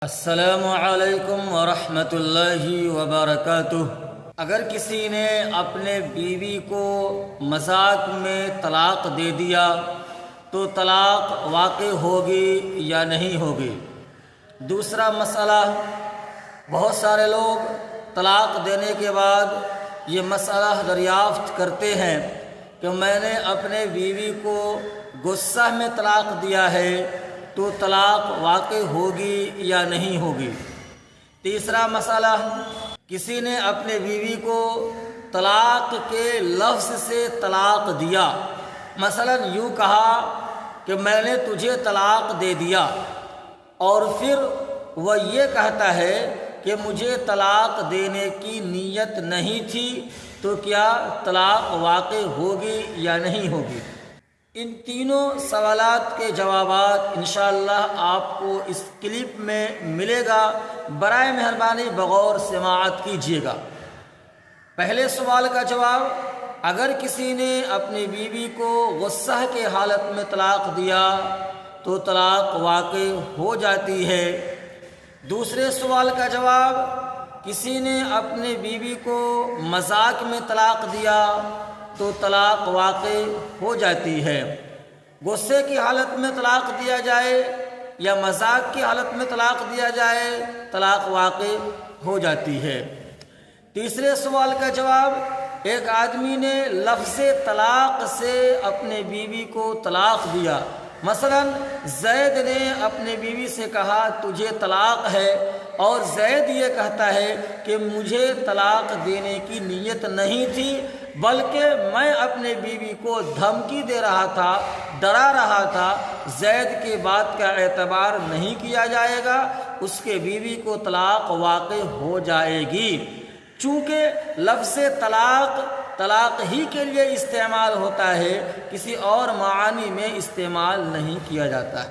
السلام علیکم ورحمۃ اللہ وبرکاتہ۔ اگر کسی نے اپنے بیوی کو مذاق میں طلاق دے دیا تو طلاق واقع ہوگی یا نہیں ہوگی؟ دوسرا مسئلہ، بہت سارے لوگ طلاق دینے کے بعد یہ مسئلہ دریافت کرتے ہیں کہ میں نے اپنے بیوی کو غصہ میں طلاق دیا ہے تو طلاق واقع ہوگی یا نہیں ہوگی؟ تیسرا مسئلہ، کسی نے اپنے بیوی کو طلاق کے لفظ سے طلاق دیا، مثلا یوں کہا کہ میں نے تجھے طلاق دے دیا، اور پھر وہ یہ کہتا ہے کہ مجھے طلاق دینے کی نیت نہیں تھی، تو کیا طلاق واقع ہوگی یا نہیں ہوگی؟ ان تینوں سوالات کے جوابات انشاءاللہ آپ کو اس کلپ میں ملے گا، برائے مہربانی بغور سماعت کیجیے گا۔ پہلے سوال کا جواب، اگر کسی نے اپنی بیوی کو غصہ کے حالت میں طلاق دیا تو طلاق واقع ہو جاتی ہے۔ دوسرے سوال کا جواب، کسی نے اپنی بیوی کو مذاق میں طلاق دیا تو طلاق واقع ہو جاتی ہے۔ غصے کی حالت میں طلاق دیا جائے یا مذاق کی حالت میں طلاق دیا جائے، طلاق واقع ہو جاتی ہے۔ تیسرے سوال کا جواب، ایک آدمی نے لفظ طلاق سے اپنے بیوی کو طلاق دیا، مثلا زید نے اپنے بیوی سے کہا تجھے طلاق ہے، اور زید یہ کہتا ہے کہ مجھے طلاق دینے کی نیت نہیں تھی، بلکہ میں اپنے بیوی کو دھمکی دے رہا تھا، ڈرا رہا تھا۔ زید کی بات کا اعتبار نہیں کیا جائے گا، اس کے بیوی کو طلاق واقع ہو جائے گی، چونکہ لفظ طلاق ہی کے لیے استعمال ہوتا ہے، کسی اور معانی میں استعمال نہیں کیا جاتا ہے۔